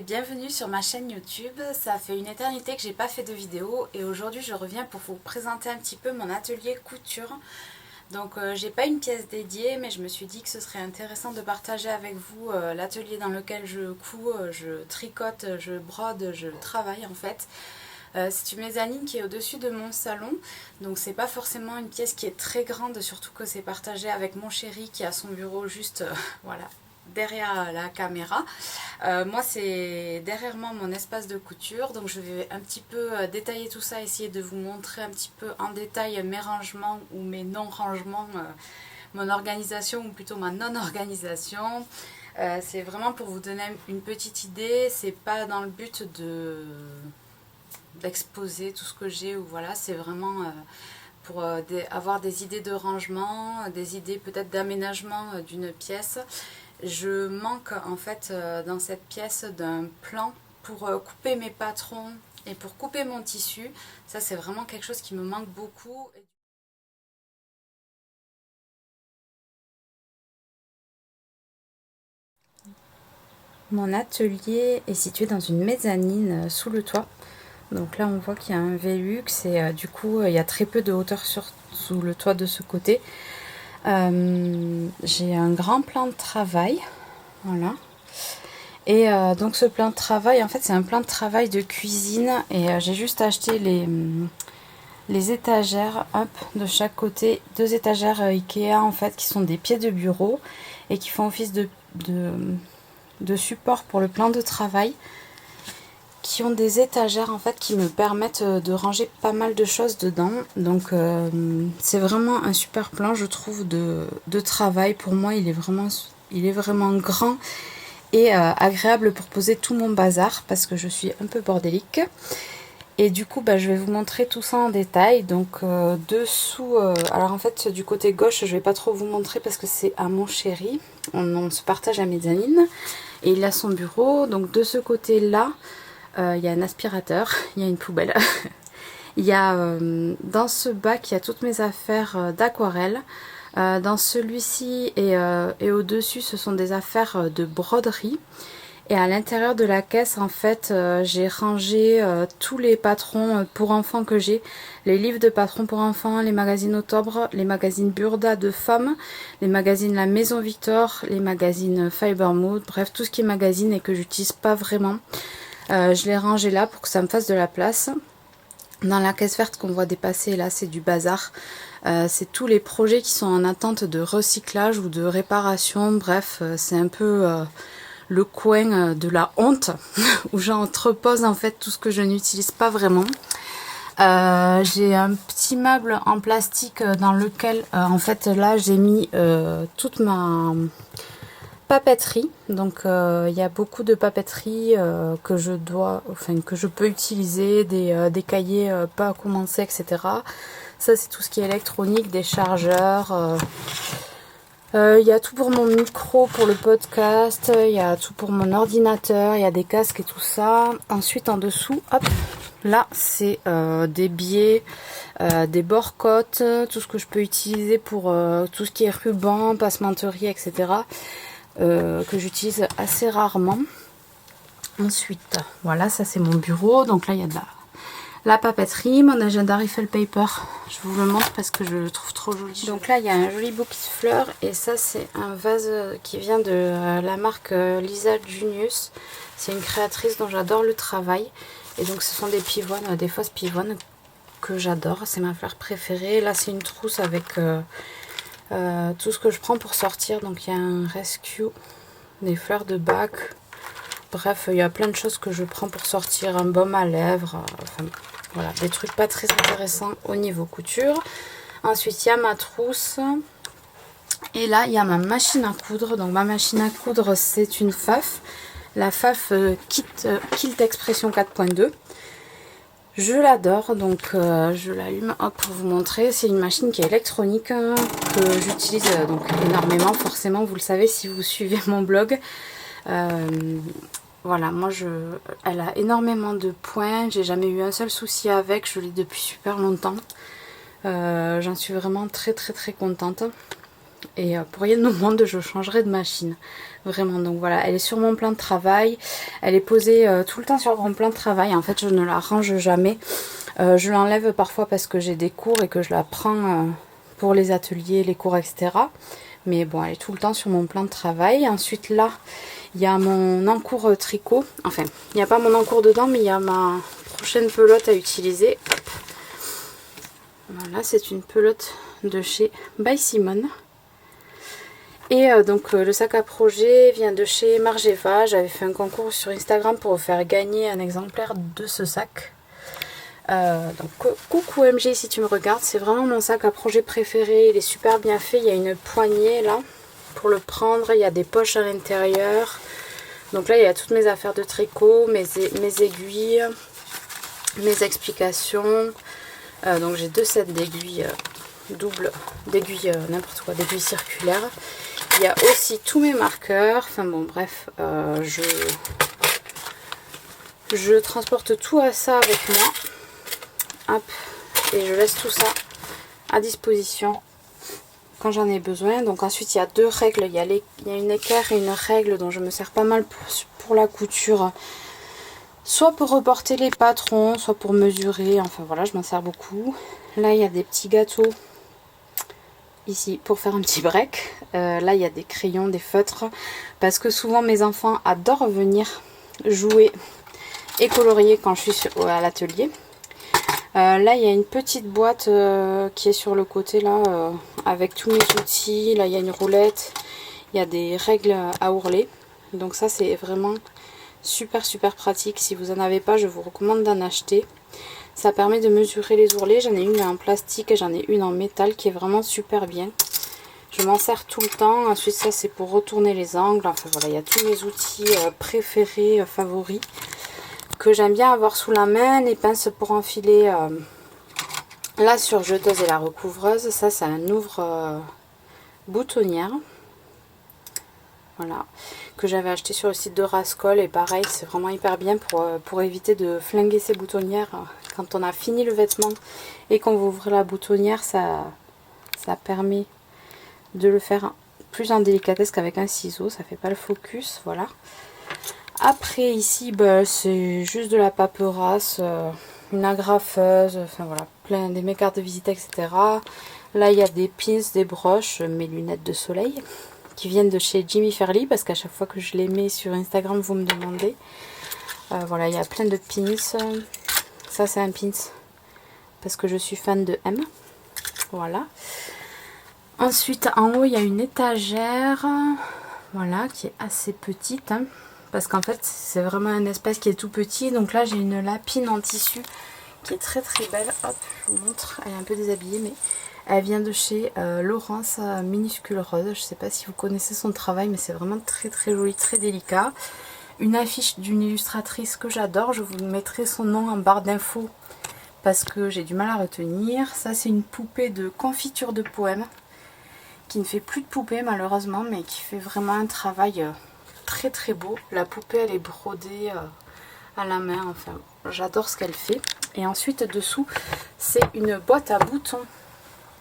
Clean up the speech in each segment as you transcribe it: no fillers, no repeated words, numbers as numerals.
bienvenue sur ma chaîne YouTube. Ça fait une éternité que j'ai pas fait de vidéo et aujourd'hui je reviens pour vous présenter un petit peu mon atelier couture. Donc j'ai pas une pièce dédiée, mais je me suis dit que ce serait intéressant de partager avec vous l'atelier dans lequel je couds, je tricote, je brode, je travaille en fait. C'est une mezzanine qui est au-dessus de mon salon, donc c'est pas forcément une pièce qui est très grande, surtout que c'est partagé avec mon chéri qui a son bureau juste voilà, derrière la caméra. Moi c'est derrière moi mon espace de couture, donc je vais un petit peu détailler tout ça, essayer de vous montrer un petit peu en détail mes rangements ou mes non-rangements, mon organisation ou plutôt ma non-organisation. C'est vraiment pour vous donner une petite idée, c'est pas dans le but d'exposer tout ce que j'ai, ou voilà, c'est vraiment pour avoir des idées de rangement, des idées peut-être d'aménagement d'une pièce. Je manque en fait dans cette pièce d'un plan pour couper mes patrons et pour couper mon tissu. Ça c'est vraiment quelque chose qui me manque beaucoup. Mon atelier est situé dans une mezzanine sous le toit. Donc là on voit qu'il y a un Velux et du coup il y a très peu de hauteur sous le toit de ce côté. J'ai un grand plan de travail, voilà. Et donc ce plan de travail, en fait c'est un plan de travail de cuisine et j'ai juste acheté les étagères hop, de chaque côté, deux étagères Ikea en fait qui sont des pieds de bureau et qui font office de support pour le plan de travail, qui ont des étagères en fait qui me permettent de ranger pas mal de choses dedans. Donc c'est vraiment un super plan je trouve de travail. Pour moi il est vraiment grand et agréable pour poser tout mon bazar parce que je suis un peu bordélique. Et du coup je vais vous montrer tout ça en détail. Donc dessous, alors en fait du côté gauche je vais pas trop vous montrer parce que c'est à mon chéri, on se partage la mezzanine et il a son bureau. Donc de ce côté là il y a un aspirateur, il y a une poubelle. Il y a dans ce bac il y a toutes mes affaires d'aquarelle. Dans celui-ci et au-dessus ce sont des affaires de broderie. Et à l'intérieur de la caisse en fait j'ai rangé tous les patrons pour enfants que j'ai. Les livres de patrons pour enfants, les magazines Octobre, les magazines Burda de femmes, les magazines La Maison Victor, les magazines Fiber Mood, bref tout ce qui est magazine et que j'utilise pas vraiment. Je l'ai rangé là pour que ça me fasse de la place. Dans la caisse verte qu'on voit dépasser là c'est du bazar. C'est tous les projets qui sont en attente de recyclage ou de réparation. Bref c'est un peu le coin de la honte où j'entrepose en fait tout ce que je n'utilise pas vraiment. J'ai un petit meuble en plastique dans lequel en fait là j'ai mis toute ma papeterie. Donc il y a beaucoup de papeterie que je peux utiliser, des cahiers pas à commencer, etc. Ça c'est tout ce qui est électronique, des chargeurs. Il y a tout pour mon micro, pour le podcast, il y a tout pour mon ordinateur, il y a des casques et tout ça. Ensuite en dessous, hop, là c'est des biais, des bords-côtes, tout ce que je peux utiliser pour tout ce qui est ruban, passementerie, etc. Que j'utilise assez rarement. Ensuite, voilà, ça c'est mon bureau. Donc là il y a de la papeterie, mon agenda Riffle Paper, je vous le montre parce que je le trouve trop joli. Donc là il y a un joli bouquet de fleurs et ça c'est un vase qui vient de la marque Lisa Junius. C'est une créatrice dont j'adore le travail et donc ce sont des pivoines, des fausses pivoines que j'adore, c'est ma fleur préférée. Là c'est une trousse avec tout ce que je prends pour sortir, donc il y a un rescue, des fleurs de bac. Bref, il y a plein de choses que je prends pour sortir, un baume à lèvres, enfin voilà, des trucs pas très intéressants au niveau couture. Ensuite, il y a ma trousse. Et là, il y a ma machine à coudre. Donc ma machine à coudre, c'est une Pfaff. La Pfaff Kilt Expression 4.2. Je l'adore, donc je l'allume pour vous montrer. C'est une machine qui est électronique que j'utilise donc énormément. Forcément, vous le savez si vous suivez mon blog. Voilà, moi elle a énormément de points, j'ai jamais eu un seul souci avec, je l'ai depuis super longtemps. J'en suis vraiment très très très contente. Et pour rien au monde, je changerai de machine. Vraiment, donc voilà, elle est sur mon plan de travail. Elle est posée tout le temps sur mon plan de travail. En fait, je ne la range jamais. Je l'enlève parfois parce que j'ai des cours et que je la prends pour les ateliers, les cours, etc. Mais bon, elle est tout le temps sur mon plan de travail. Ensuite, là, il y a mon encours tricot. Enfin, il n'y a pas mon encours dedans, mais il y a ma prochaine pelote à utiliser. Voilà, c'est une pelote de chez By Simone. Et donc le sac à projet vient de chez Margeva. J'avais fait un concours sur Instagram pour vous faire gagner un exemplaire de ce sac. Donc coucou MG si tu me regardes, c'est vraiment mon sac à projet préféré. Il est super bien fait, il y a une poignée là pour le prendre, il y a des poches à l'intérieur. Donc là il y a toutes mes affaires de tricot, mes aiguilles, mes explications. Donc j'ai 2 sets d'aiguilles doubles, d'aiguilles n'importe quoi, d'aiguilles circulaires. Il y a aussi tous mes marqueurs, enfin bon bref, je transporte tout à ça avec moi. Hop, et je laisse tout ça à disposition quand j'en ai besoin. Donc ensuite il y a 2 règles, il y a une équerre et une règle dont je me sers pas mal pour la couture. Soit pour reporter les patrons, soit pour mesurer, enfin voilà, je m'en sers beaucoup. Là il y a des petits gâteaux ici pour faire un petit break. Là il y a des crayons, des feutres, parce que souvent mes enfants adorent venir jouer et colorier quand je suis à l'atelier. Là il y a une petite boîte qui est sur le côté là avec tous mes outils. Là il y a une roulette, il y a des règles à ourler, donc ça c'est vraiment super pratique. Si vous en avez pas, je vous recommande d'en acheter. Ça permet de mesurer les ourlets. J'en ai une en plastique et j'en ai une en métal qui est vraiment super bien. Je m'en sers tout le temps. Ensuite ça c'est pour retourner les angles. Enfin voilà, il y a tous mes outils préférés, favoris, que j'aime bien avoir sous la main. Les pinces pour enfiler la surjeteuse et la recouvreuse. Ça c'est un ouvre boutonnière. Voilà, que j'avais acheté sur le site de Rascol, et pareil c'est vraiment hyper bien pour éviter de flinguer ses boutonnières quand on a fini le vêtement et qu'on veut ouvrir la boutonnière. Ça permet de le faire plus en délicatesse qu'avec un ciseau, ça fait pas le focus. Voilà. Après ici c'est juste de la paperasse, une agrafeuse, enfin voilà, plein des mes cartes de visite, etc. Là il y a des pins, des broches, mes lunettes de soleil qui viennent de chez Jimmy Fairly, parce qu'à chaque fois que je les mets sur Instagram vous me demandez. Voilà, il y a plein de pins. Ça c'est un pins parce que je suis fan de M. Voilà. Ensuite en haut il y a une étagère, voilà, qui est assez petite, hein, parce qu'en fait c'est vraiment un espace qui est tout petit. Donc là j'ai une lapine en tissu qui est très belle. Hop, je vous montre, elle est un peu déshabillée mais elle vient de chez Laurence Minuscule Rose. Je ne sais pas si vous connaissez son travail, mais c'est vraiment très joli, très délicat. Une affiche d'une illustratrice que j'adore. Je vous mettrai son nom en barre d'infos parce que j'ai du mal à retenir. Ça c'est une poupée de confiture de poèmes qui ne fait plus de poupée malheureusement, mais qui fait vraiment un travail très beau. La poupée elle est brodée à la main. Enfin j'adore ce qu'elle fait. Et ensuite dessous c'est une boîte à boutons.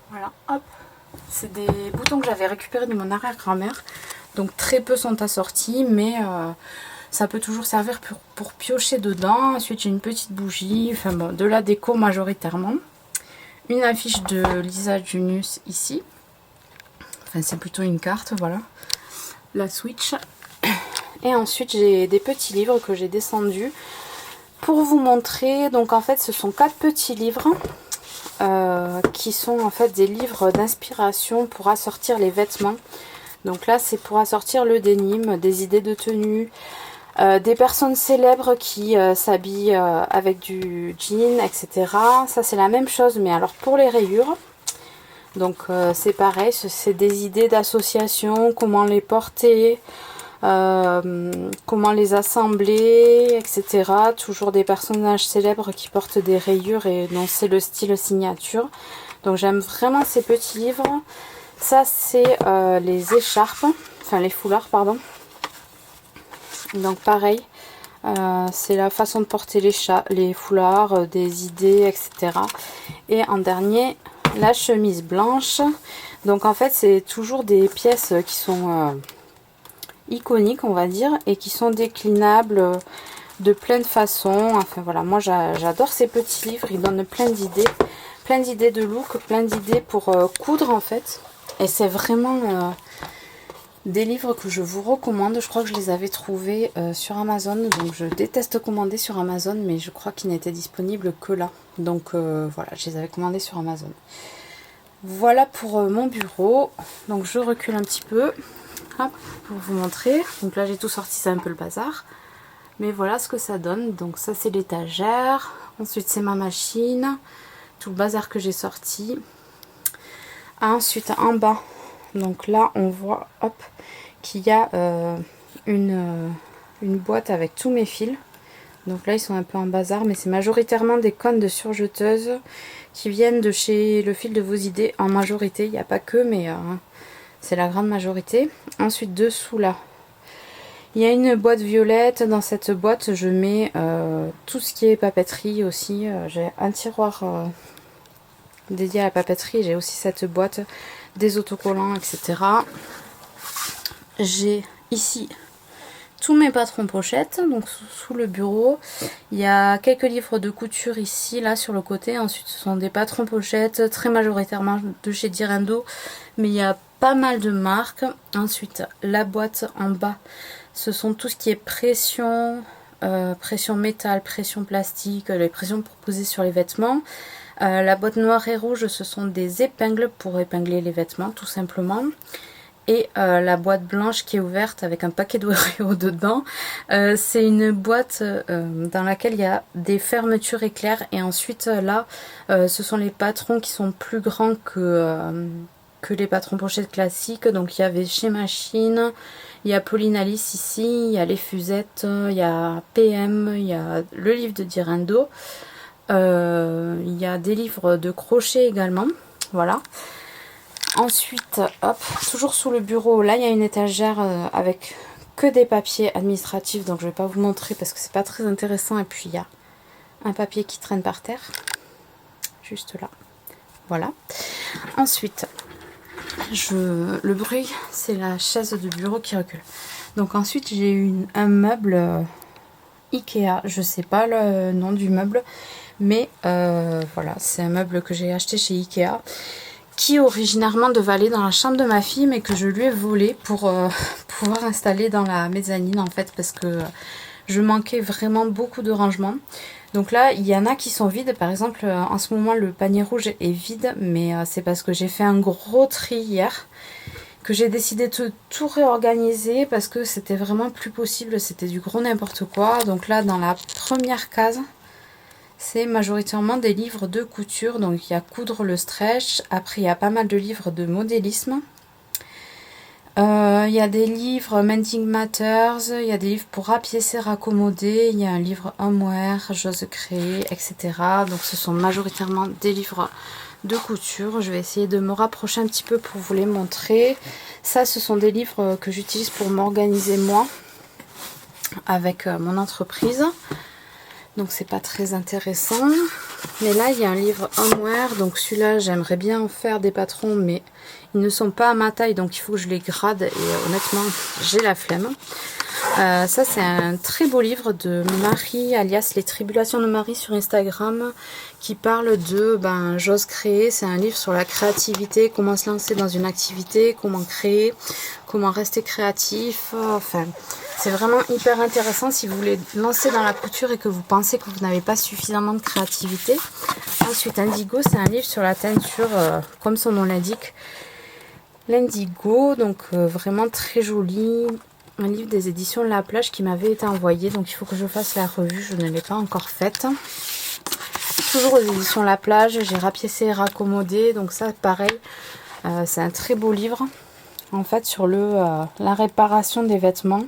Voilà, hop, c'est des boutons que j'avais récupérés de mon arrière-grand-mère. Donc très peu sont assortis, mais ça peut toujours servir pour piocher dedans. Ensuite j'ai une petite bougie, enfin bon, de la déco majoritairement. Une affiche de Lisa Junius ici. Enfin c'est plutôt une carte, voilà. La Switch. Et ensuite j'ai des petits livres que j'ai descendus pour vous montrer. Donc en fait ce sont 4 petits livres. Qui sont en fait des livres d'inspiration pour assortir les vêtements. Donc là c'est pour assortir le denim, des idées de tenue, des personnes célèbres qui s'habillent avec du jean, etc. Ça c'est la même chose mais alors pour les rayures. Donc c'est pareil, c'est des idées d'association, comment les porter, comment les assembler, etc. Toujours des personnages célèbres qui portent des rayures et dont c'est le style signature. Donc j'aime vraiment ces petits livres. Ça c'est les écharpes, enfin les foulards pardon. Donc pareil, c'est la façon de porter les foulards, des idées, etc. Et en dernier, la chemise blanche. Donc en fait c'est toujours des pièces qui sont iconiques on va dire, et qui sont déclinables de plein de façons. Enfin voilà, moi j'adore ces petits livres, ils donnent plein d'idées de look, plein d'idées pour coudre en fait. Et c'est vraiment des livres que je vous recommande. Je crois que je les avais trouvés sur Amazon. Donc je déteste commander sur Amazon, mais je crois qu'ils n'étaient disponibles que là. Donc voilà, je les avais commandés sur Amazon. Voilà pour mon bureau. Donc je recule un petit peu, hop, pour vous montrer. Donc là j'ai tout sorti, c'est un peu le bazar. Mais voilà ce que ça donne. Donc ça c'est l'étagère. Ensuite c'est ma machine. Tout le bazar que j'ai sorti. Ensuite en bas, donc là on voit hop qu'il y a une boîte avec tous mes fils. Donc là ils sont un peu en bazar, mais c'est majoritairement des cônes de surjeteuse qui viennent de chez Le Fil de Vos Idées en majorité. Il n'y a pas que, mais c'est la grande majorité. Ensuite dessous là, il y a une boîte violette. Dans cette boîte je mets tout ce qui est papeterie aussi. J'ai un tiroir dédié à la papeterie, j'ai aussi cette boîte, des autocollants, etc. J'ai ici tous mes patrons pochettes, donc sous le bureau. Il y a quelques livres de couture ici, là sur le côté. Ensuite ce sont des patrons pochettes, très majoritairement de chez Direndo, mais il y a pas mal de marques. Ensuite la boîte en bas, ce sont tout ce qui est pression, pression métal, pression plastique, les pressions proposées sur les vêtements. La boîte noire et rouge, ce sont des épingles pour épingler les vêtements tout simplement. Et la boîte blanche qui est ouverte avec un paquet d'Oreo dedans, c'est une boîte dans laquelle il y a des fermetures éclairs. Et ensuite là, ce sont les patrons qui sont plus grands que les patrons pochettes classiques. Donc il y avait chez Machine, il y a Pauline Alice ici, il y a les Fusettes, il y a PM, il y a le livre de Direndo. Il y a des livres de crochet également, voilà. Ensuite, hop, toujours sous le bureau, là il y a une étagère avec que des papiers administratifs, donc je vais pas vous montrer parce que c'est pas très intéressant. Et puis il y a un papier qui traîne par terre, juste là, voilà. Ensuite, le bruit, c'est la chaise de bureau qui recule. Donc ensuite j'ai eu un meuble Ikea, je sais pas le nom du meuble, mais voilà, c'est un meuble que j'ai acheté chez Ikea, qui originairement devait aller dans la chambre de ma fille, mais que je lui ai volé pour pouvoir installer dans la mezzanine en fait, parce que je manquais vraiment beaucoup de rangement. Donc là il y en a qui sont vides, par exemple en ce moment le panier rouge est vide, mais c'est parce que j'ai fait un gros tri hier, que j'ai décidé de tout réorganiser parce que c'était vraiment plus possible, c'était du gros n'importe quoi. Donc là dans la première case, c'est majoritairement des livres de couture. Donc il y a Coudre le stretch. Après il y a pas mal de livres de modélisme. Il y a des livres Mending Matters. Il y a des livres pour rapiécer, raccommoder. Il y a un livre Homeware, J'ose créer, etc. Donc ce sont majoritairement des livres de couture. Je vais essayer de me rapprocher un petit peu pour vous les montrer. Ça, ce sont des livres que j'utilise pour m'organiser moi avec mon entreprise. Donc c'est pas très intéressant. Mais là il y a un livre Homeware. Donc celui-là j'aimerais bien en faire des patrons, mais ils ne sont pas à ma taille, donc il faut que je les grade. Et honnêtement j'ai la flemme. Ça c'est un très beau livre de Marie, alias Les Tribulations de Marie sur Instagram, qui parle de j'ose créer. C'est un livre sur la créativité, comment se lancer dans une activité, comment créer, comment rester créatif. Enfin, c'est vraiment hyper intéressant si vous voulez lancer dans la couture et que vous pensez que vous n'avez pas suffisamment de créativité. Ensuite, Indigo, c'est un livre sur la teinture, comme son nom l'indique. L'indigo, donc vraiment très joli. Un livre des éditions La Plage qui m'avait été envoyé, donc il faut que je fasse la revue, je ne l'ai pas encore faite. Toujours aux éditions La Plage, j'ai rapiécé et raccommodé, donc ça pareil, c'est un très beau livre en fait sur la réparation des vêtements,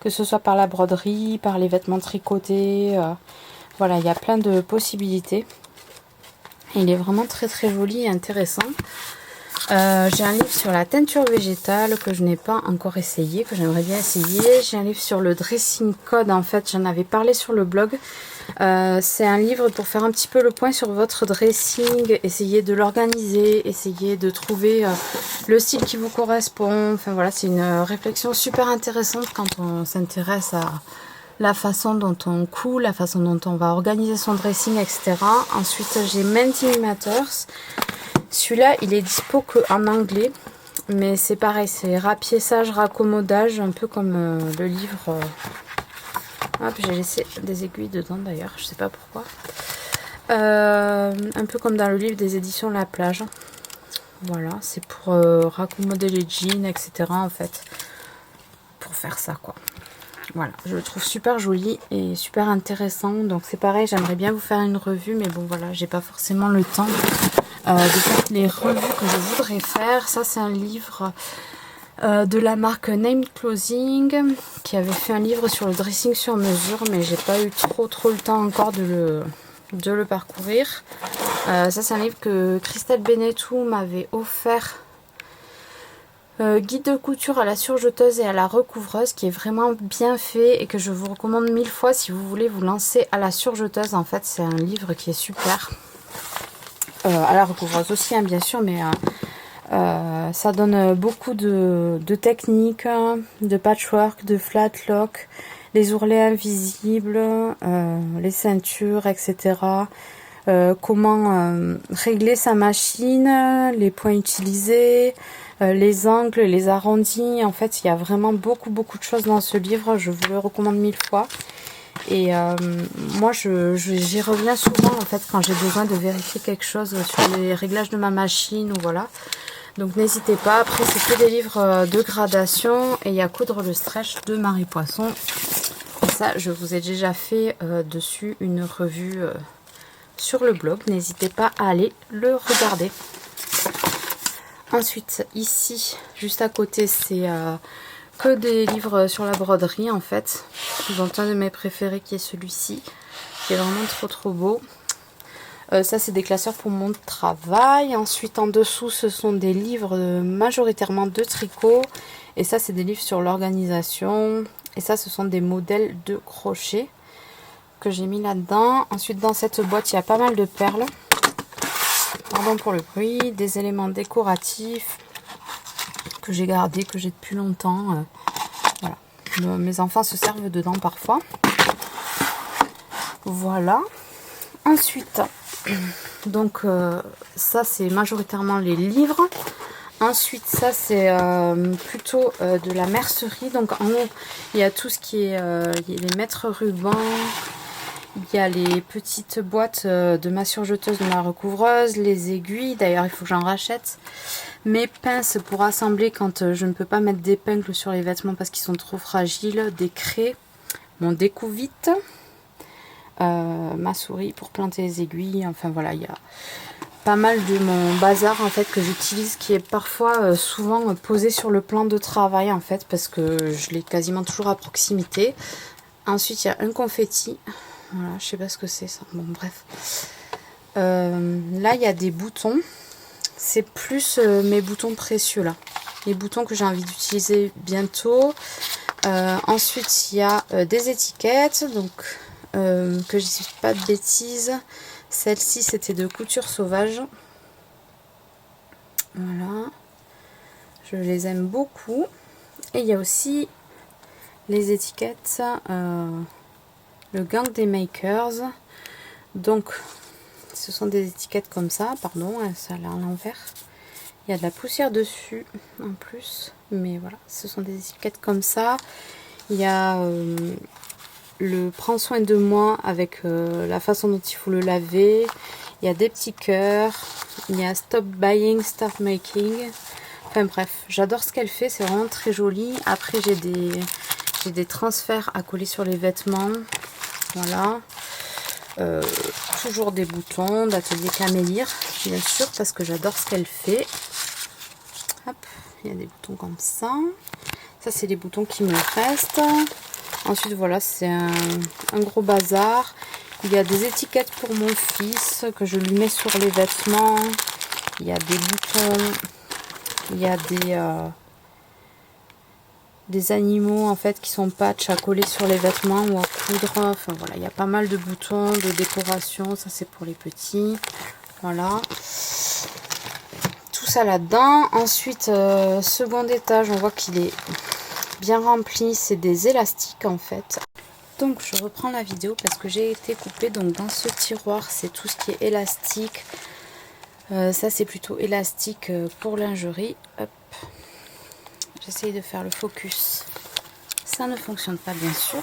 que ce soit par la broderie, par les vêtements tricotés, voilà, il y a plein de possibilités. Il est vraiment très très joli et intéressant. J'ai un livre sur la teinture végétale que je n'ai pas encore essayé, que j'aimerais bien essayer. J'ai un livre sur le dressing code, en fait j'en avais parlé sur le blog. C'est un livre pour faire un petit peu le point sur votre dressing, essayer de l'organiser, essayer de trouver le style qui vous correspond. Enfin voilà, c'est une réflexion super intéressante quand on s'intéresse à la façon dont on coud, la façon dont on va organiser son dressing, etc. Ensuite, j'ai Mending Matters. Celui-là, il est dispo qu'en anglais. Mais c'est pareil, c'est rapiessage, raccommodage, un peu comme le livre. Hop, j'ai laissé des aiguilles dedans d'ailleurs, je sais pas pourquoi. Un peu comme dans le livre des éditions La Plage. Voilà, c'est pour raccommoder les jeans, etc. en fait. Pour faire ça quoi. Voilà, je le trouve super joli et super intéressant. Donc c'est pareil, j'aimerais bien vous faire une revue, mais bon voilà, j'ai pas forcément le temps de faire les revues que je voudrais faire. Ça c'est un livre de la marque Named Clothing qui avait fait un livre sur le dressing sur mesure, mais j'ai pas eu trop le temps encore de le parcourir. Ça c'est un livre que Christelle Benetou m'avait offert. Guide de couture à la surjeteuse et à la recouvreuse, qui est vraiment bien fait et que je vous recommande 1000 fois si vous voulez vous lancer à la surjeteuse. En fait c'est un livre qui est super, à la recouvreuse aussi hein, bien sûr, mais ça donne beaucoup de techniques, de patchwork, de flat lock, les ourlets invisibles, les ceintures, etc. Comment régler sa machine, les points utilisés, les angles, les arrondis. En fait, il y a vraiment beaucoup de choses dans ce livre. Je vous le recommande 1000 fois. Et moi, j'y reviens souvent en fait quand j'ai besoin de vérifier quelque chose sur les réglages de ma machine ou voilà. Donc n'hésitez pas. Après, c'est que des livres de gradation et il y a Coudre le stretch de Marie Poisson. Et ça, je vous ai déjà fait dessus une revue sur le blog. N'hésitez pas à aller le regarder. Ensuite, ici, juste à côté, c'est que des livres sur la broderie en fait. Dont un de mes préférés qui est celui-ci, qui est vraiment trop beau. Ça c'est des classeurs pour mon travail. Ensuite en dessous ce sont des livres majoritairement de tricot. Et ça c'est des livres sur l'organisation. Et ça ce sont des modèles de crochet que j'ai mis là-dedans. Ensuite dans cette boîte il y a pas mal de perles. Pardon pour le bruit. Des éléments décoratifs que j'ai gardés, que j'ai depuis longtemps. Voilà. Mes enfants se servent dedans parfois. Voilà. Ensuite, donc ça c'est majoritairement les livres. Ensuite ça c'est plutôt de la mercerie. Donc en haut il y a tout ce qui est les mètres rubans. Il y a les petites boîtes de ma surjeteuse, de ma recouvreuse, les aiguilles. D'ailleurs il faut que j'en rachète. Mes pinces pour assembler quand je ne peux pas mettre d'épingles sur les vêtements parce qu'ils sont trop fragiles. Des craies, mon découvite. Ma souris pour planter les aiguilles. Enfin voilà, il y a pas mal de mon bazar en fait que j'utilise, qui est parfois souvent posé sur le plan de travail en fait, parce que je l'ai quasiment toujours à proximité. Ensuite il y a un confetti. Voilà, je sais pas ce que c'est ça. Bon bref. Là il y a des boutons. C'est plus mes boutons précieux là. Les boutons que j'ai envie d'utiliser bientôt. Ensuite il y a des étiquettes. Donc que je dise pas de bêtises. Celle-ci c'était de Couture Sauvage. Voilà. Je les aime beaucoup. Et il y a aussi les étiquettes. Le gang des makers. Donc ce sont des étiquettes comme ça. Pardon, ça a l'air à l'envers. Il y a de la poussière dessus en plus. Mais voilà, ce sont des étiquettes comme ça. Il y a le prends soin de moi avec la façon dont il faut le laver. Il y a des petits cœurs. Il y a stop buying, stop making. Enfin bref, j'adore ce qu'elle fait. C'est vraiment très joli. Après j'ai des transferts à coller sur les vêtements. Voilà. Toujours des boutons d'atelier Camélire, bien sûr, parce que j'adore ce qu'elle fait. Hop, il y a des boutons comme ça. Ça c'est les boutons qui me restent. Ensuite voilà, c'est un gros bazar. Il y a des étiquettes pour mon fils que je lui mets sur les vêtements. Il y a des boutons. Il y a des animaux en fait qui sont patch à coller sur les vêtements ou à coudre. Enfin voilà, il y a pas mal de boutons, de décoration. Ça c'est pour les petits. Voilà. Tout ça là-dedans. Ensuite, second étage, on voit qu'il est bien rempli. C'est des élastiques en fait. Donc je reprends la vidéo parce que j'ai été coupée. Donc dans ce tiroir, c'est tout ce qui est élastique. Ça c'est plutôt élastique pour lingerie. Hop. J'essaye de faire le focus. Ça ne fonctionne pas bien sûr.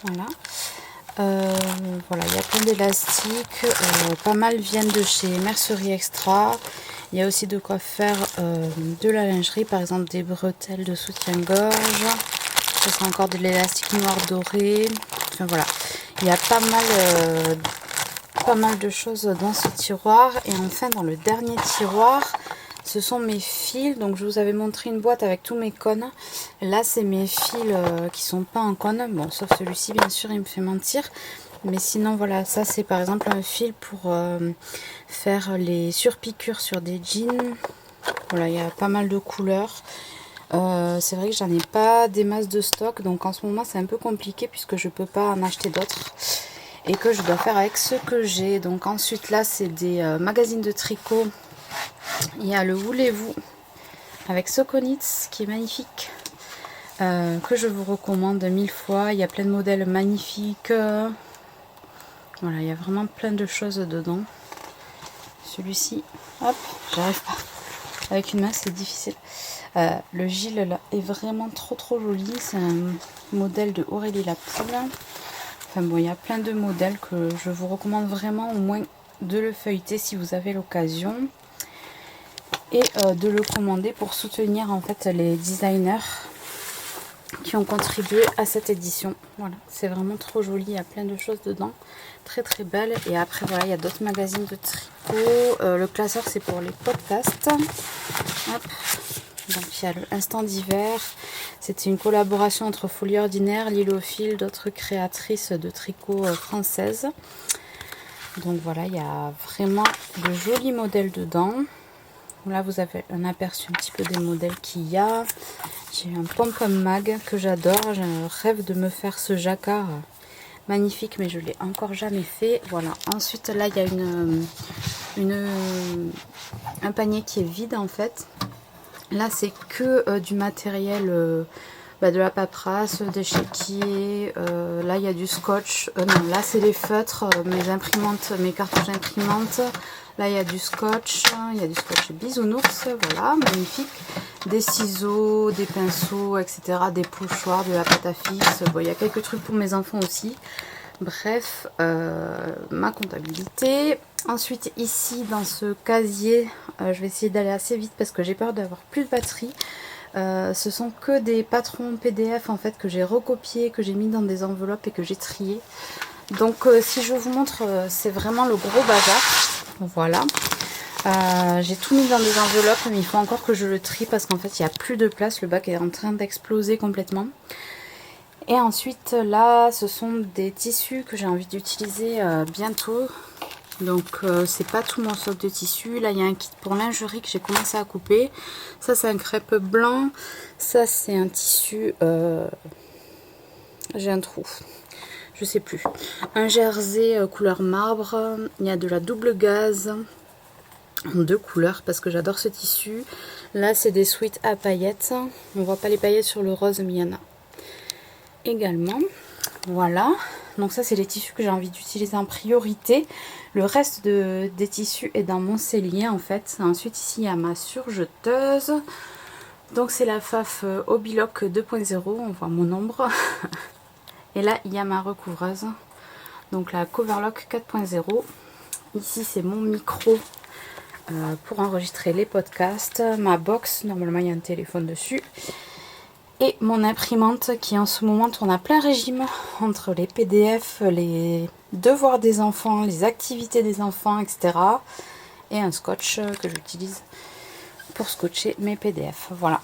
Voilà. Voilà, il y a plein d'élastiques. Pas mal viennent de chez Mercerie Extra. Il y a aussi de quoi faire de la lingerie. Par exemple des bretelles de soutien-gorge. Ça sera encore de l'élastique noir doré. Enfin voilà. Il y a pas mal de choses dans ce tiroir. Et enfin dans le dernier tiroir, ce sont mes fils. Donc je vous avais montré une boîte avec tous mes cônes. Là c'est mes fils qui sont pas en cône. Bon, sauf celui-ci bien sûr, il me fait mentir. Mais sinon voilà, ça c'est par exemple un fil pour faire les surpiqûres sur des jeans. Voilà, il y a pas mal de couleurs. C'est vrai que j'en ai pas des masses de stock. Donc en ce moment c'est un peu compliqué puisque je peux pas en acheter d'autres. Et que je dois faire avec ce que j'ai. Donc ensuite là c'est des magazines de tricot. Il y a le Voulez-vous avec Sokonitz qui est magnifique, que je vous recommande 1000 fois. Il y a plein de modèles magnifiques. Voilà, il y a vraiment plein de choses dedans. Celui-ci, hop, j'arrive pas. Avec une main, c'est difficile. Le gilet là est vraiment trop joli. C'est un modèle de Aurélie Lapoule. Enfin bon, il y a plein de modèles que je vous recommande vraiment au moins de le feuilleter si vous avez l'occasion. Et de le commander pour soutenir en fait les designers qui ont contribué à cette édition. Voilà, c'est vraiment trop joli, il y a plein de choses dedans, très belle. Et après voilà, il y a d'autres magazines de tricot. Le classeur c'est pour les podcasts. Hop. Donc il y a le Instant d'hiver. C'était une collaboration entre Folie Ordinaire, L'Île au fil, d'autres créatrices de tricot françaises. Donc voilà, il y a vraiment de jolis modèles dedans. Là vous avez un aperçu un petit peu des modèles qu'il y a. J'ai un pom-pom mag que j'adore. Je rêve de me faire ce jacquard magnifique, mais je ne l'ai encore jamais fait. Voilà. Ensuite là il y a un panier qui est vide en fait. Là c'est que du matériel, de la paperasse, des chéquiers. Là il y a du scotch. Non, là c'est les feutres, mes imprimantes, mes cartouches imprimantes. Là, il y a du scotch bisounours, voilà, magnifique. Des ciseaux, des pinceaux, etc. Des pochoirs, de la pâte à fixe. Bon, il y a quelques trucs pour mes enfants aussi. Bref, ma comptabilité. Ensuite, ici, dans ce casier, je vais essayer d'aller assez vite parce que j'ai peur d'avoir plus de batterie. Ce sont que des patrons PDF en fait que j'ai recopiés, que j'ai mis dans des enveloppes et que j'ai triés. Donc, si je vous montre, c'est vraiment le gros bazar. Voilà, j'ai tout mis dans des enveloppes, mais il faut encore que je le trie parce qu'en fait il n'y a plus de place, le bac est en train d'exploser complètement. Et ensuite là ce sont des tissus que j'ai envie d'utiliser bientôt. Donc c'est pas tout mon stock de tissus. Là il y a un kit pour lingerie que j'ai commencé à couper. Ça c'est un crêpe blanc, ça c'est un tissu, j'ai un trou, je sais plus, un jersey couleur marbre. Il y a de la double gaze en 2 couleurs parce que j'adore ce tissu. Là c'est des sweats à paillettes, on voit pas les paillettes sur le rose mais il y en a également. Voilà, donc ça c'est les tissus que j'ai envie d'utiliser en priorité. Le reste des tissus est dans mon cellier en fait. Ensuite ici il y a ma surjeteuse. Donc c'est la Faf Obiloc 2.0, on voit mon ombre. Et là il y a ma recouvreuse, donc la Coverlock 4.0. Ici c'est mon micro pour enregistrer les podcasts, ma box, normalement il y a un téléphone dessus, et mon imprimante qui en ce moment tourne à plein régime entre les PDF, les devoirs des enfants, les activités des enfants, etc. Et un scotch que j'utilise pour scotcher mes PDF. Voilà.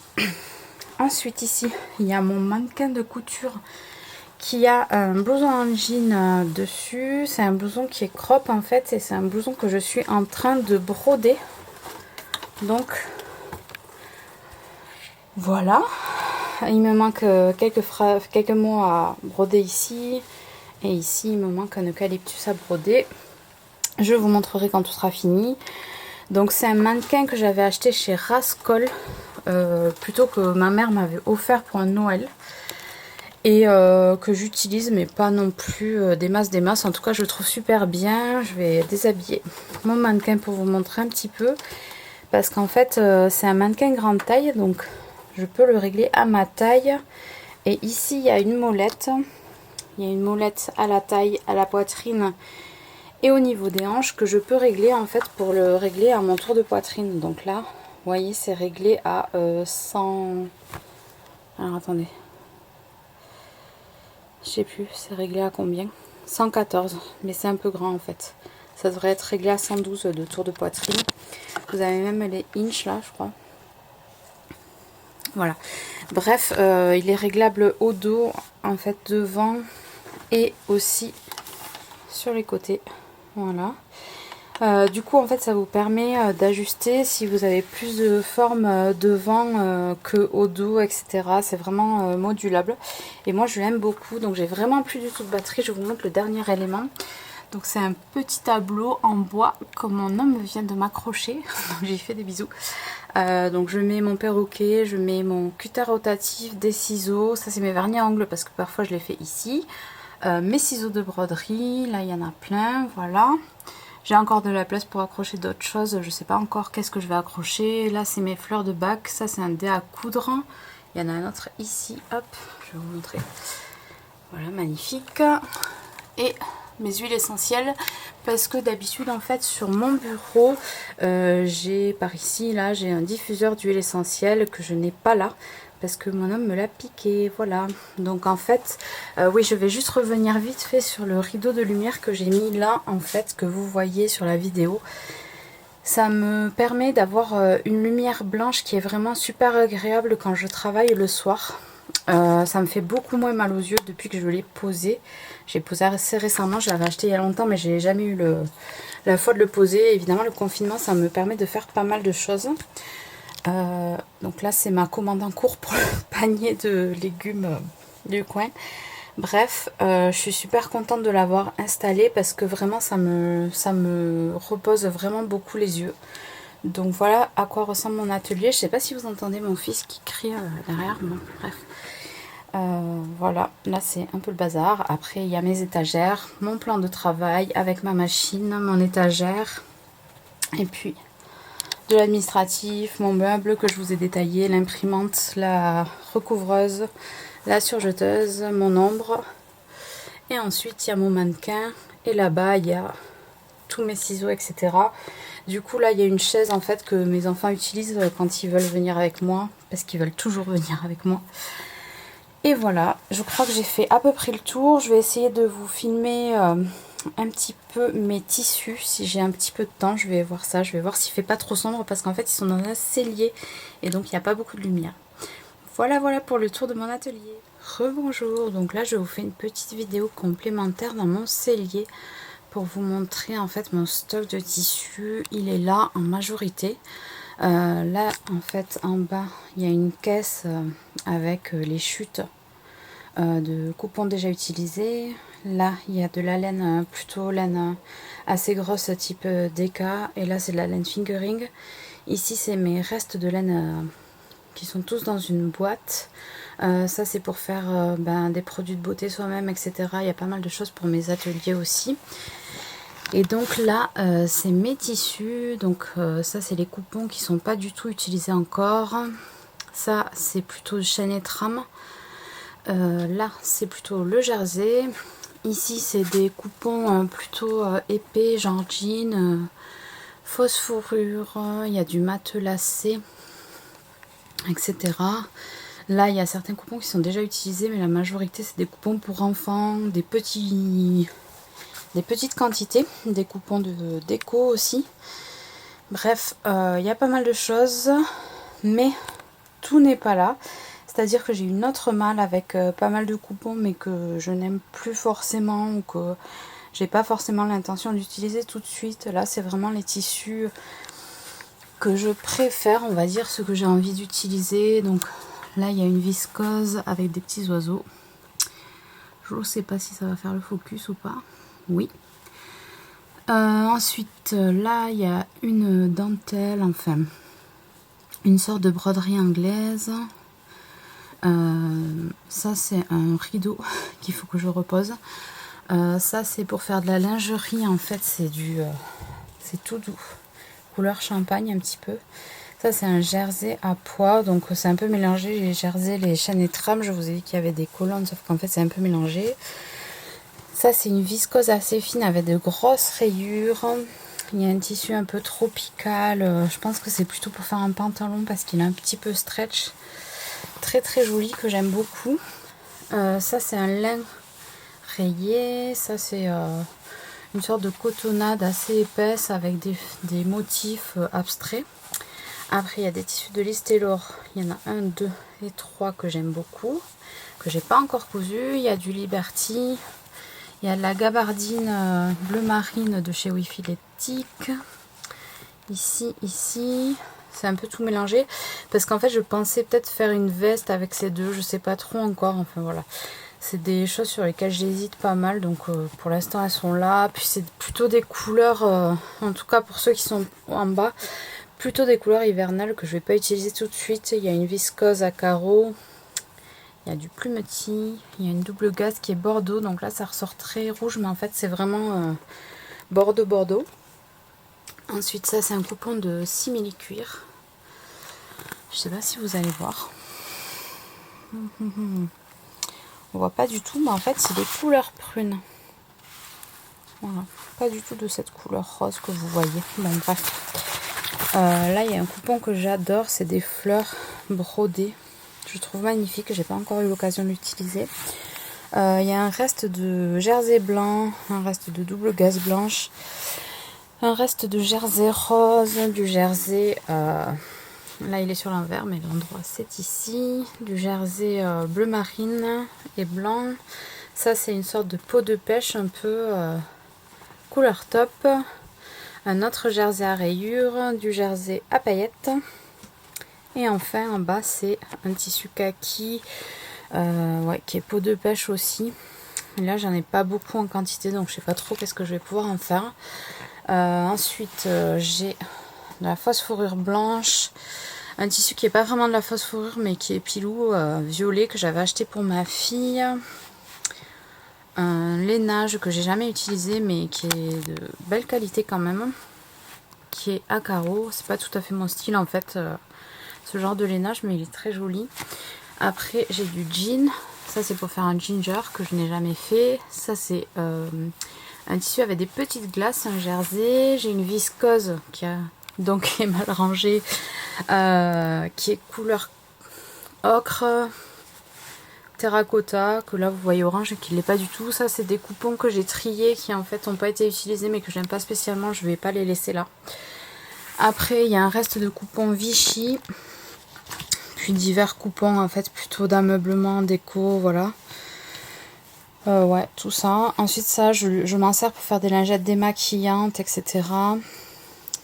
Ensuite ici il y a mon mannequin de couture qui a un blouson en jean dessus. C'est un blouson qui est crop en fait, et c'est un blouson que je suis en train de broder. Donc Voilà, il me manque quelques mots à broder ici. Et ici, il me manque un eucalyptus à broder. Je vous montrerai quand tout sera fini. Donc c'est un mannequin que j'avais acheté chez Rascol, plutôt que ma mère m'avait offert pour un Noël. Et que j'utilise, mais pas non plus des masses des masses. En tout cas, je le trouve super bien. Je vais déshabiller mon mannequin pour vous montrer un petit peu. Parce qu'en fait, c'est un mannequin grande taille, donc je peux le régler à ma taille. Et ici, il y a une molette. Il y a une molette à la taille, à la poitrine et au niveau des hanches que je peux régler en fait pour le régler à mon tour de poitrine. Donc là, vous voyez, c'est réglé à 100... Alors attendez. Je sais plus, c'est réglé à combien? 114, mais c'est un peu grand en fait. Ça devrait être réglé à 112 de tour de poitrine. Vous avez même les inches là, je crois. Voilà. Bref, il est réglable au dos, en fait, devant et aussi sur les côtés. Voilà. Du coup, en fait, ça vous permet d'ajuster si vous avez plus de forme devant que au dos, etc. C'est vraiment modulable. Et moi, je l'aime beaucoup. Donc, j'ai vraiment plus du tout de batterie. Je vous montre le dernier élément. Donc, c'est un petit tableau en bois que mon homme vient de m'accrocher. Donc, j'ai fait des bisous. Donc, je mets mon perroquet, je mets mon cutter rotatif, des ciseaux. Ça, c'est mes vernis à ongles parce que parfois, je les fais ici. Mes ciseaux de broderie. Là, il y en a plein. Voilà. J'ai encore de la place pour accrocher d'autres choses. Je sais pas encore qu'est-ce que je vais accrocher. Là, c'est mes fleurs de bac. Ça, c'est un dé à coudre. Il y en a un autre ici. Hop, je vais vous montrer. Voilà, magnifique. Et mes huiles essentielles. Parce que d'habitude, en fait, sur mon bureau, j'ai par ici, là, j'ai un diffuseur d'huile essentielle que je n'ai pas là. Parce que mon homme me l'a piqué, voilà. Donc en fait, oui, je vais juste revenir vite fait sur le rideau de lumière que j'ai mis là, en fait, que vous voyez sur la vidéo. Ça me permet d'avoir une lumière blanche qui est vraiment super agréable quand je travaille le soir. Ça me fait beaucoup moins mal aux yeux depuis que je l'ai posé. J'ai posé assez récemment, je l'avais acheté il y a longtemps, mais j'ai jamais eu la foi de le poser. Évidemment, le confinement, ça me permet de faire pas mal de choses. Donc là, c'est ma commande en cours pour le panier de légumes du coin. Bref, je suis super contente de l'avoir installé parce que vraiment, ça me repose vraiment beaucoup les yeux. Donc voilà à quoi ressemble mon atelier. Je sais pas si vous entendez mon fils qui crie derrière. Bon, bref. Voilà, là c'est un peu le bazar. Après, il y a mes étagères, mon plan de travail avec ma machine, mon étagère. Et puis de l'administratif, mon meuble que je vous ai détaillé, l'imprimante, la recouvreuse, la surjeteuse, mon ombre. Et ensuite, il y a mon mannequin. Et là-bas, il y a tous mes ciseaux, etc. Du coup, là, il y a une chaise, en fait, que mes enfants utilisent quand ils veulent venir avec moi. Parce qu'ils veulent toujours venir avec moi. Et voilà, je crois que j'ai fait à peu près le tour. Je vais essayer de vous filmer un petit peu mes tissus. Si j'ai un petit peu de temps, je vais voir ça. Je vais voir s'il fait pas trop sombre parce qu'en fait, ils sont dans un cellier. Et donc, il n'y a pas beaucoup de lumière. Voilà, voilà pour le tour de mon atelier. Rebonjour, donc là, je vous fais une petite vidéo complémentaire dans mon cellier pour vous montrer en fait mon stock de tissus. Il est là en majorité. Là, en fait, en bas, il y a une caisse avec les chutes de coupons déjà utilisés. Là, il y a de la laine, plutôt laine assez grosse, type DK. Et là, c'est de la laine fingering. Ici, c'est mes restes de laine qui sont tous dans une boîte. Ça, c'est pour faire des produits de beauté soi-même, etc. Il y a pas mal de choses pour mes ateliers aussi. Et donc là, c'est mes tissus. Donc ça, c'est les coupons qui sont pas du tout utilisés encore. Ça, c'est plutôt chaîne et trame. Là, c'est plutôt le jersey. Ici, c'est des coupons plutôt épais, genre jean, fausse fourrure. Il y a du matelassé, etc. Là, il y a certains coupons qui sont déjà utilisés, mais la majorité, c'est des coupons pour enfants, des petites quantités, des coupons de déco aussi. Bref, il y a pas mal de choses, mais tout n'est pas là. C'est-à-dire que j'ai une autre malle avec pas mal de coupons, mais que je n'aime plus forcément, ou que j'ai pas forcément l'intention d'utiliser tout de suite. Là, c'est vraiment les tissus que je préfère, on va dire, ce que j'ai envie d'utiliser. Donc là, il y a une viscose avec des petits oiseaux. Je ne sais pas si ça va faire le focus ou pas. Oui. Ensuite, là, il y a une dentelle, enfin, une sorte de broderie anglaise. Ça, c'est un rideau qu'il faut que je repose. Ça, c'est pour faire de la lingerie. En fait, c'est tout doux. Couleur champagne un petit peu. Ça, c'est un jersey à pois. Donc, c'est un peu mélangé. Les jerseys, les chaînes et trames, je vous ai dit qu'il y avait des colonnes, sauf qu'en fait, c'est un peu mélangé. Ça, c'est une viscose assez fine avec de grosses rayures. Il y a un tissu un peu tropical. Je pense que c'est plutôt pour faire un pantalon parce qu'il est un petit peu stretch. Très très joli, que j'aime beaucoup. Ça, c'est un lin rayé. Ça, c'est une sorte de cotonnade assez épaisse avec des motifs abstraits. Après, il y a des tissus de Listelor. Il y en a 1, 2 et 3 que j'aime beaucoup, que j'ai pas encore cousu. Il y a du Liberty. Il y a de la gabardine bleu marine de chez Wifiletic. Ici. C'est un peu tout mélangé. Parce qu'en fait, je pensais peut-être faire une veste avec ces deux. Je sais pas trop encore. Enfin, voilà. C'est des choses sur lesquelles j'hésite pas mal. Donc, pour l'instant, elles sont là. Puis, c'est plutôt des couleurs, en tout cas pour ceux qui sont en bas, plutôt des couleurs hivernales que je vais pas utiliser tout de suite. Il y a une viscose à carreaux. Il y a du plumetis, il y a une double gaze qui est bordeaux, donc là ça ressort très rouge, mais en fait c'est vraiment bordeaux. Ensuite ça c'est un coupon de simili cuir. Je sais pas si vous allez voir. On voit pas du tout, mais en fait c'est des couleurs prunes. Voilà, pas du tout de cette couleur rose que vous voyez. Bon bref. Là il y a un coupon que j'adore, c'est des fleurs brodées. Je trouve magnifique, j'ai pas encore eu l'occasion de l'utiliser. Il y a un reste de jersey blanc, un reste de double gaze blanche, un reste de jersey rose, du jersey, là il est sur l'envers mais l'endroit c'est ici, du jersey bleu marine et blanc. Ça c'est une sorte de peau de pêche un peu couleur top. Un autre jersey à rayures, du jersey à paillettes. Et enfin en bas c'est un tissu kaki. Ouais, qui est peau de pêche aussi. Et là j'en ai pas beaucoup en quantité, donc je sais pas trop qu'est-ce que je vais pouvoir en faire. Ensuite j'ai de la fausse fourrure blanche, un tissu qui est pas vraiment de la fausse fourrure mais qui est pilou violet que j'avais acheté pour ma fille, un lainage que j'ai jamais utilisé mais qui est de belle qualité quand même, qui est à carreaux. C'est pas tout à fait mon style en fait, ce genre de lainage, mais il est très joli. Après j'ai du jean, ça c'est pour faire un ginger que je n'ai jamais fait. Ça c'est un tissu avec des petites glaces, un jersey. J'ai une viscose qui a donc est mal rangée, qui est couleur ocre, terracotta, que là vous voyez orange et qui ne l'est pas du tout. Ça c'est des coupons que j'ai triés qui en fait n'ont pas été utilisés mais que j'aime pas spécialement, je vais pas les laisser là. Après il y a un reste de coupons Vichy. Puis divers coupons en fait plutôt d'ameublement, déco, voilà. Ouais, tout ça. Ensuite ça, je m'en sers pour faire des lingettes démaquillantes, etc.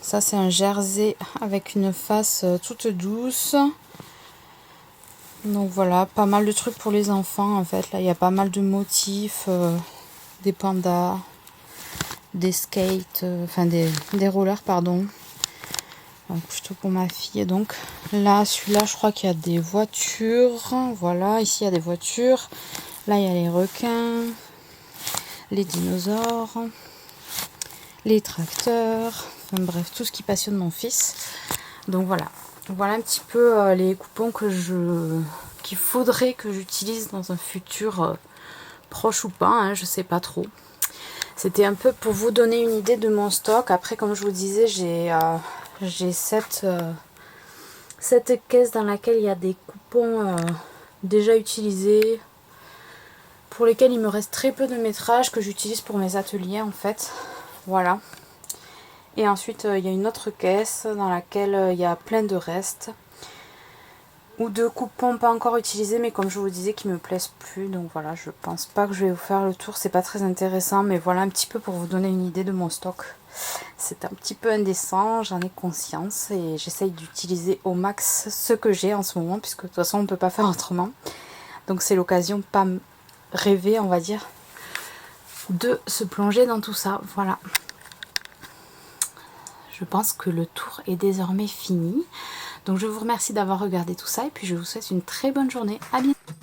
Ça c'est un jersey avec une face toute douce. Donc voilà, pas mal de trucs pour les enfants en fait. Là il y a pas mal de motifs, des pandas, des skates, enfin des rollers pardon. Plutôt pour ma fille. Donc là celui-là je crois qu'il y a des voitures, voilà, ici il y a des voitures, là il y a les requins, les dinosaures, les tracteurs, enfin bref tout ce qui passionne mon fils. Donc voilà un petit peu les coupons qu'il faudrait que j'utilise dans un futur proche ou pas, hein, je sais pas trop. C'était un peu pour vous donner une idée de mon stock. Après comme je vous disais j'ai cette caisse dans laquelle il y a des coupons déjà utilisés, pour lesquels il me reste très peu de métrage que j'utilise pour mes ateliers en fait. Voilà. Et ensuite il y a une autre caisse dans laquelle il y a plein de restes. ou deux coupons pas encore utilisés, mais comme je vous disais, qui me plaisent plus. Donc voilà, je pense pas que je vais vous faire le tour, c'est pas très intéressant, mais voilà un petit peu pour vous donner une idée de mon stock. C'est un petit peu indécent, j'en ai conscience, et j'essaye d'utiliser au max ce que j'ai en ce moment, puisque de toute façon on ne peut pas faire autrement. Donc c'est l'occasion de pas rêver, on va dire, de se plonger dans tout ça. Voilà. Je pense que le tour est désormais fini. Donc je vous remercie d'avoir regardé tout ça, et puis je vous souhaite une très bonne journée. À bientôt.